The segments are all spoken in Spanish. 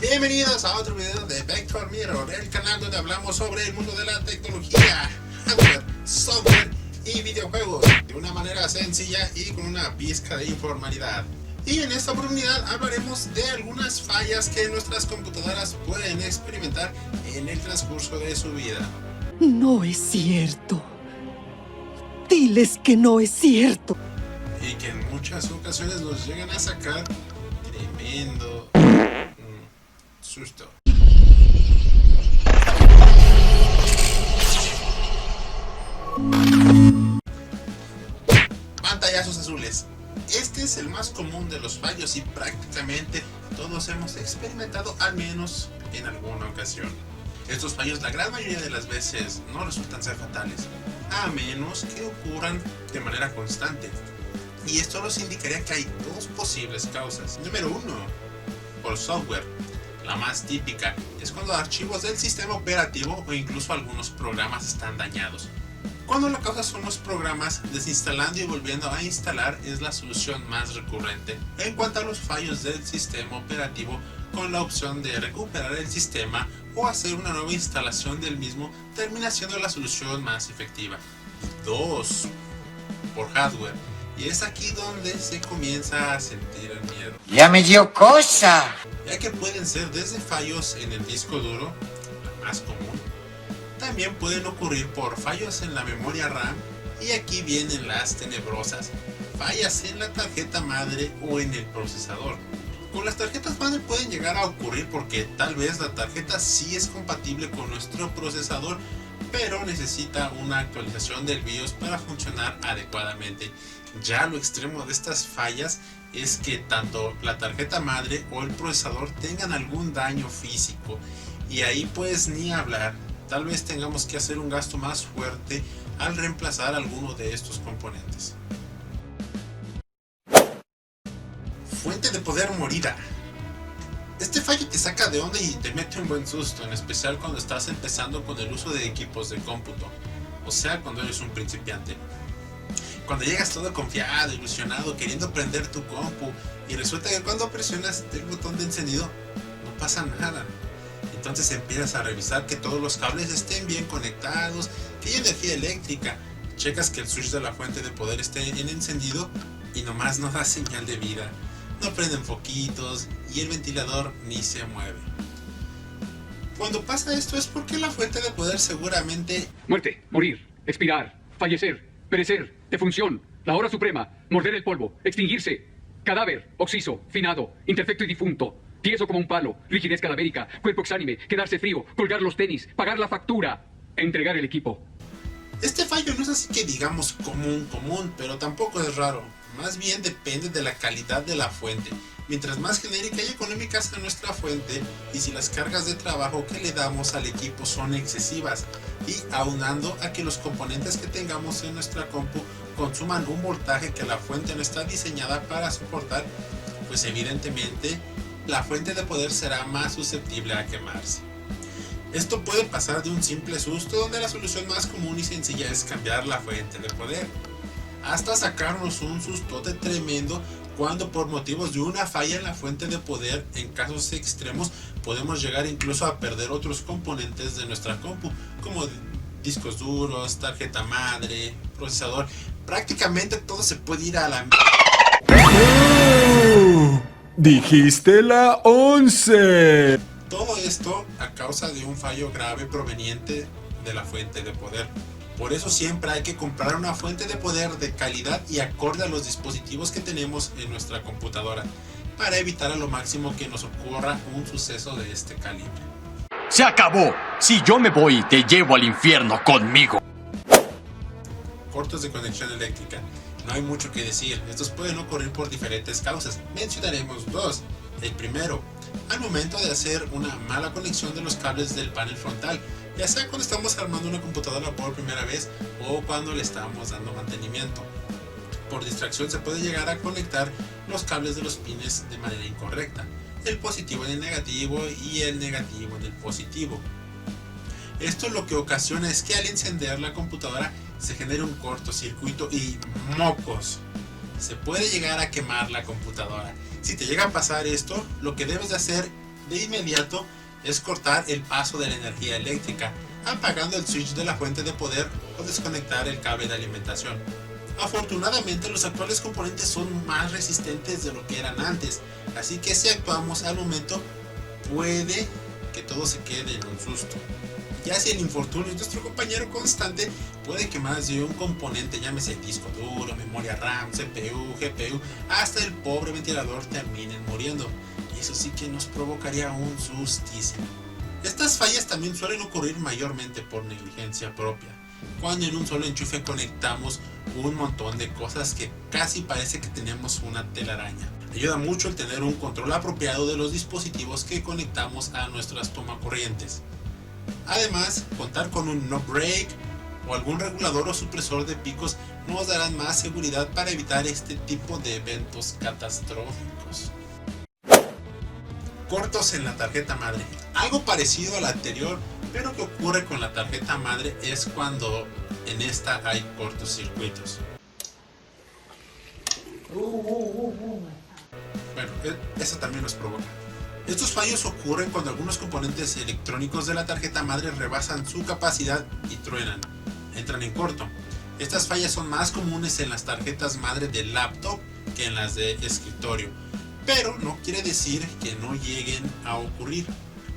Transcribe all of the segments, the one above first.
Bienvenidos a otro video de Vector Mirror, el canal donde hablamos sobre el mundo de la tecnología, hardware, software y videojuegos de una manera sencilla y con una pizca de informalidad. Y en esta oportunidad hablaremos de algunas fallas que nuestras computadoras pueden experimentar en el transcurso de su vida. No es cierto. Diles que no es cierto. Y que en muchas ocasiones nos llegan a sacar tremendo susto. Pantallazos azules. Este es el más común de los fallos y prácticamente todos hemos experimentado al menos en alguna ocasión. Estos fallos la gran mayoría de las veces no resultan ser fatales, a menos que ocurran de manera constante. Y esto nos indicaría que hay dos posibles causas. Número 1, por software. La más típica es cuando archivos del sistema operativo o incluso algunos programas están dañados. Cuando la causa son los programas, desinstalando y volviendo a instalar es la solución más recurrente en cuanto a los fallos del sistema operativo, con la opción de recuperar el sistema o hacer una nueva instalación del mismo termina siendo la solución más efectiva. 2, por hardware. Y es aquí donde se comienza a sentir el miedo. ¡Ya me dio cosa! Ya que pueden ser desde fallos en el disco duro, la más común. También pueden ocurrir por fallos en la memoria RAM, y aquí vienen las tenebrosas, fallas en la tarjeta madre o en el procesador. Con las tarjetas madre pueden llegar a ocurrir porque tal vez la tarjeta sí es compatible con nuestro procesador, pero necesita una actualización del BIOS para funcionar adecuadamente. Ya lo extremo de estas fallas es que tanto la tarjeta madre o el procesador tengan algún daño físico, y ahí pues ni hablar. Tal vez tengamos que hacer un gasto más fuerte al reemplazar alguno de estos componentes. Fuente de poder morida. Este fallo te saca de onda y te mete un buen susto, en especial cuando estás empezando con el uso de equipos de cómputo, o sea, cuando eres un principiante. Cuando llegas todo confiado, ilusionado, queriendo prender tu compu, y resulta que cuando presionas el botón de encendido no pasa nada. Entonces empiezas a revisar que todos los cables estén bien conectados, que hay energía eléctrica, checas que el switch de la fuente de poder esté en encendido y nomás no da señal de vida. No prenden foquitos y el ventilador ni se mueve. Cuando pasa esto es porque la fuente de poder seguramente... Muerte, morir, expirar, fallecer, perecer, defunción, la hora suprema, morder el polvo, extinguirse, cadáver, oxiso, finado, imperfecto y difunto, tieso como un palo, rigidez cadavérica, cuerpo exánime, quedarse frío, colgar los tenis, pagar la factura, entregar el equipo. Este fallo no es así que digamos común, pero tampoco es raro. Más bien depende de la calidad de la fuente. Mientras más genérica y económica sea nuestra fuente, y si las cargas de trabajo que le damos al equipo son excesivas, y aunando a que los componentes que tengamos en nuestra compu consuman un voltaje que la fuente no está diseñada para soportar, pues evidentemente la fuente de poder será más susceptible a quemarse. Esto puede pasar de un simple susto, donde la solución más común y sencilla es cambiar la fuente de poder, hasta sacarnos un sustote tremendo cuando por motivos de una falla en la fuente de poder, en casos extremos, podemos llegar incluso a perder otros componentes de nuestra compu, como discos duros, tarjeta madre, procesador. Prácticamente todo se puede ir a la... Dijiste la 11. Todo esto a causa de un fallo grave proveniente de la fuente de poder. Por eso siempre hay que comprar una fuente de poder de calidad y acorde a los dispositivos que tenemos en nuestra computadora, para evitar a lo máximo que nos ocurra un suceso de este calibre. ¡Se acabó! Si yo me voy, te llevo al infierno conmigo. Cortos de conexión eléctrica. No hay mucho que decir, estos pueden ocurrir por diferentes causas. Mencionaremos dos. El primero, al momento de hacer una mala conexión de los cables del panel frontal, ya sea cuando estamos armando una computadora por primera vez o cuando le estamos dando mantenimiento. Por distracción se puede llegar a conectar los cables de los pines de manera incorrecta, el positivo en el negativo y el negativo en el positivo. Esto lo que ocasiona es que al encender la computadora se genere un cortocircuito y ¡mocos! Se puede llegar a quemar la computadora. Si te llega a pasar esto, lo que debes de hacer de inmediato es cortar el paso de la energía eléctrica, apagando el switch de la fuente de poder o desconectar el cable de alimentación. Afortunadamente los actuales componentes son más resistentes de lo que eran antes, así que si actuamos al momento puede que todo se quede en un susto. Ya si el infortunio es nuestro compañero constante, puede que más de un componente, llámese disco duro, memoria RAM, CPU, GPU, hasta el pobre ventilador terminen muriendo. Y eso sí que nos provocaría un sustísimo. Estas fallas también suelen ocurrir mayormente por negligencia propia, cuando en un solo enchufe conectamos un montón de cosas que casi parece que tenemos una telaraña. Ayuda mucho el tener un control apropiado de los dispositivos que conectamos a nuestras tomacorrientes. Además, contar con un no break o algún regulador o supresor de picos nos darán más seguridad para evitar este tipo de eventos catastróficos. Cortos en la tarjeta madre. Algo parecido al anterior, pero que ocurre con la tarjeta madre es cuando en esta hay cortocircuitos. Bueno, eso también nos provoca. Estos fallos ocurren cuando algunos componentes electrónicos de la tarjeta madre rebasan su capacidad y truenan, entran en corto. Estas fallas son más comunes en las tarjetas madre de laptop que en las de escritorio, pero no quiere decir que no lleguen a ocurrir.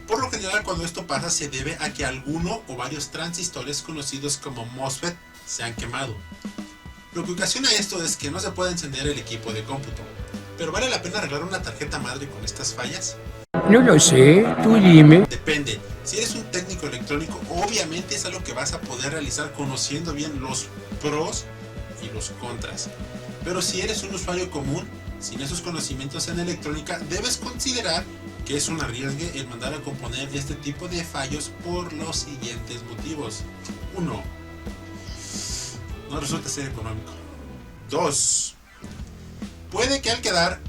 Por lo general, cuando esto pasa se debe a que alguno o varios transistores conocidos como MOSFET se han quemado. Lo que ocasiona esto es que no se puede encender el equipo de cómputo. ¿Pero vale la pena arreglar una tarjeta madre con estas fallas? No lo sé, tú dime. Depende. Si eres un técnico electrónico, obviamente es algo que vas a poder realizar conociendo bien los pros y los contras. Pero si eres un usuario común, sin esos conocimientos en electrónica, debes considerar que es un arriesgue el mandar a componer este tipo de fallos por los siguientes motivos. 1. No resulta ser económico. 2. Puede que al quedar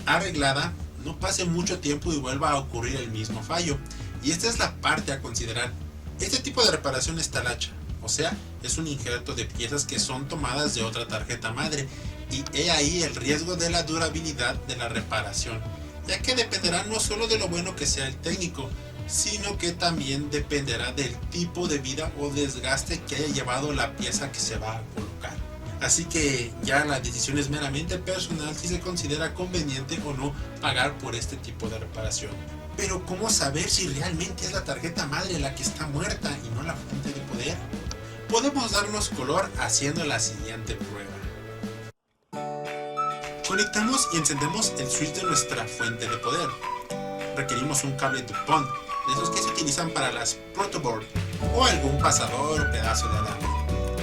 arreglada no pase mucho tiempo y vuelva a ocurrir el mismo fallo. Y esta es la parte a considerar. Este tipo de reparación es talacha, o sea, es un injerto de piezas que son tomadas de otra tarjeta madre. Y he ahí el riesgo de la durabilidad de la reparación, ya que dependerá no solo de lo bueno que sea el técnico, sino que también dependerá del tipo de vida o desgaste que haya llevado la pieza que se va a colocar. Así que ya la decisión es meramente personal si se considera conveniente o no pagar por este tipo de reparación. Pero ¿cómo saber si realmente es la tarjeta madre la que está muerta y no la fuente de poder? Podemos darnos color haciendo la siguiente prueba. Conectamos y encendemos el switch de nuestra fuente de poder. Requerimos un cable DuPont, de esos que se utilizan para las protoboard, o algún pasador o pedazo de alambre,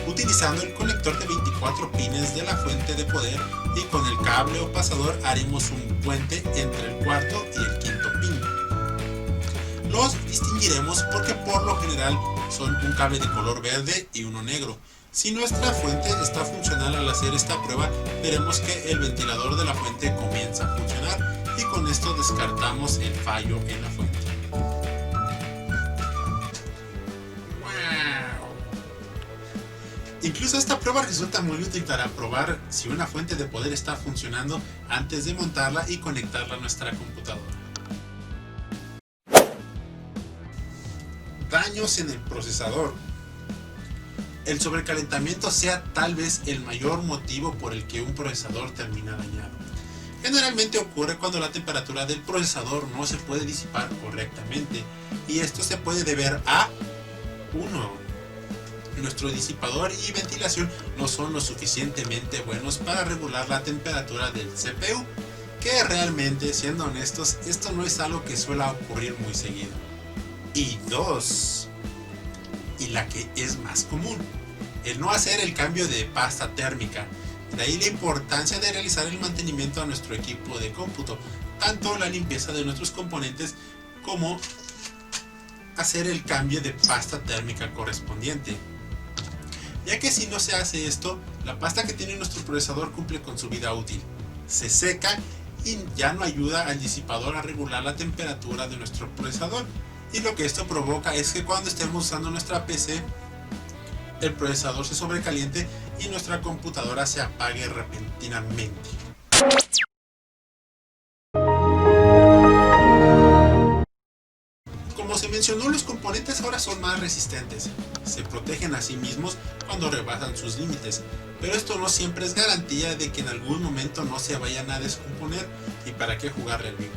utilizando el conector de 24 pines de la fuente de poder, y con el cable o pasador haremos un puente entre el cuarto y el quinto pin. Los distinguiremos porque por lo general son un cable de color verde y uno negro. Si nuestra fuente está funcional al hacer esta prueba, veremos que el ventilador de la fuente comienza a funcionar, y con esto descartamos el fallo en la fuente. Incluso esta prueba resulta muy útil para probar si una fuente de poder está funcionando antes de montarla y conectarla a nuestra computadora. Daños en el procesador. El sobrecalentamiento sea tal vez el mayor motivo por el que un procesador termina dañado. Generalmente ocurre cuando la temperatura del procesador no se puede disipar correctamente, y esto se puede deber a 1. Nuestro disipador y ventilación no son lo suficientemente buenos para regular la temperatura del CPU, que realmente, siendo honestos, esto no es algo que suele ocurrir muy seguido. Y 2, y la que es más común, el no hacer el cambio de pasta térmica. De ahí la importancia de realizar el mantenimiento a nuestro equipo de cómputo, tanto la limpieza de nuestros componentes como hacer el cambio de pasta térmica correspondiente, ya que si no se hace esto, la pasta que tiene nuestro procesador cumple con su vida útil, se seca y ya no ayuda al disipador a regular la temperatura de nuestro procesador, y lo que esto provoca es que cuando estemos usando nuestra PC, el procesador se sobrecaliente y nuestra computadora se apague repentinamente. se mencionó, los componentes ahora son más resistentes. Se protegen a sí mismos cuando rebasan sus límites, pero esto no siempre es garantía de que en algún momento no se vayan a descomponer, y para qué jugarle al vivo.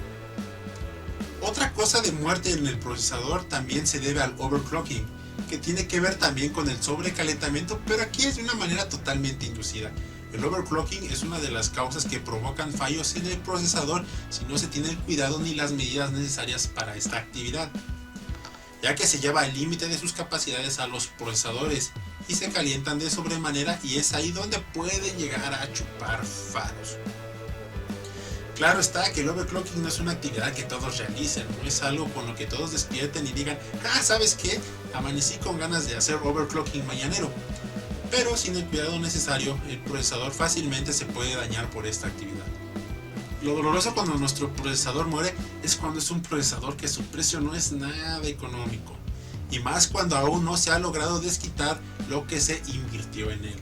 Otra cosa de muerte en el procesador también se debe al overclocking, que tiene que ver también con el sobrecalentamiento, pero aquí es de una manera totalmente inducida. El overclocking es una de las causas que provocan fallos en el procesador si no se tiene el cuidado ni las medidas necesarias para esta actividad, ya que se lleva al límite de sus capacidades a los procesadores y se calientan de sobremanera, y es ahí donde pueden llegar a chupar faros. Claro está que el overclocking no es una actividad que todos realicen, no es algo con lo que todos despierten y digan, ¿sabes qué? Amanecí con ganas de hacer overclocking mañanero. Pero sin el cuidado necesario, el procesador fácilmente se puede dañar por esta actividad. Lo doloroso cuando nuestro procesador muere es cuando es un procesador que su precio no es nada económico, y más cuando aún no se ha logrado desquitar lo que se invirtió en él.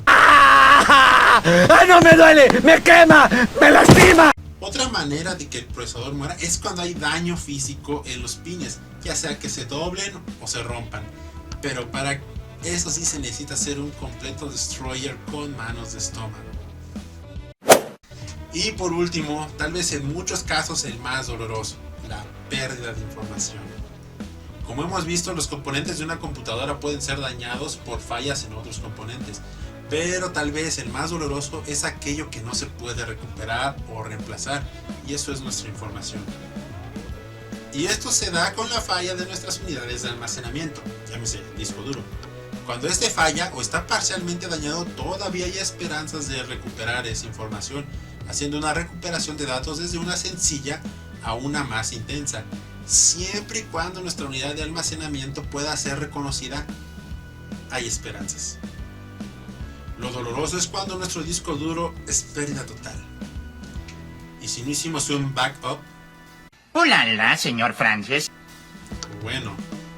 ¡Ay, no me duele! ¡Me quema! ¡Me lastima! Otra manera de que el procesador muera es cuando hay daño físico en los pines, ya sea que se doblen o se rompan, pero para eso sí se necesita ser un completo destroyer con manos de estómago. Y por último, tal vez en muchos casos el más doloroso, la pérdida de información. Como hemos visto, los componentes de una computadora pueden ser dañados por fallas en otros componentes, pero tal vez el más doloroso es aquello que no se puede recuperar o reemplazar, y eso es nuestra información. Y esto se da con la falla de nuestras unidades de almacenamiento, llámese disco duro. Cuando este falla o está parcialmente dañado, todavía hay esperanzas de recuperar esa información, haciendo una recuperación de datos desde una sencilla a una más intensa, siempre y cuando nuestra unidad de almacenamiento pueda ser reconocida. Hay esperanzas. Lo doloroso es cuando nuestro disco duro es pérdida total. Y si no hicimos un backup, Hola, señor Francis. bueno,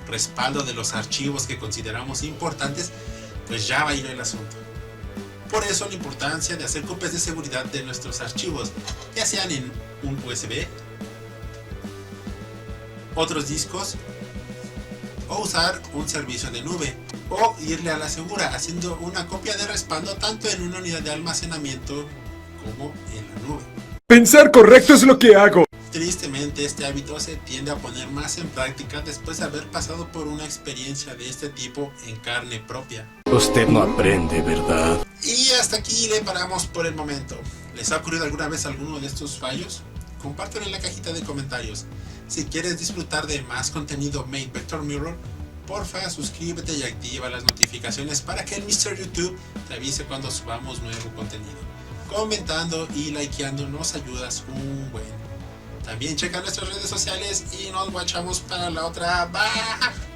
respaldo de los archivos que consideramos importantes, pues ya va a ir el asunto. Por eso la importancia de hacer copias de seguridad de nuestros archivos, ya sean en un USB, otros discos, o usar un servicio de nube, o irle a la segura haciendo una copia de respaldo tanto en una unidad de almacenamiento como en la nube. Pensar correcto es lo que hago. Tristemente, este hábito se tiende a poner más en práctica después de haber pasado por una experiencia de este tipo en carne propia. Usted no aprende, ¿verdad? Y hasta aquí le paramos por el momento. ¿Les ha ocurrido alguna vez alguno de estos fallos? Compártelo en la cajita de comentarios. Si quieres disfrutar de más contenido Made Vector Mirror, porfa suscríbete y activa las notificaciones para que el Mr. YouTube te avise cuando subamos nuevo contenido. Comentando y likeando nos ayudas un buen. También checa nuestras redes sociales y nos guachamos para la otra. ¡Bye!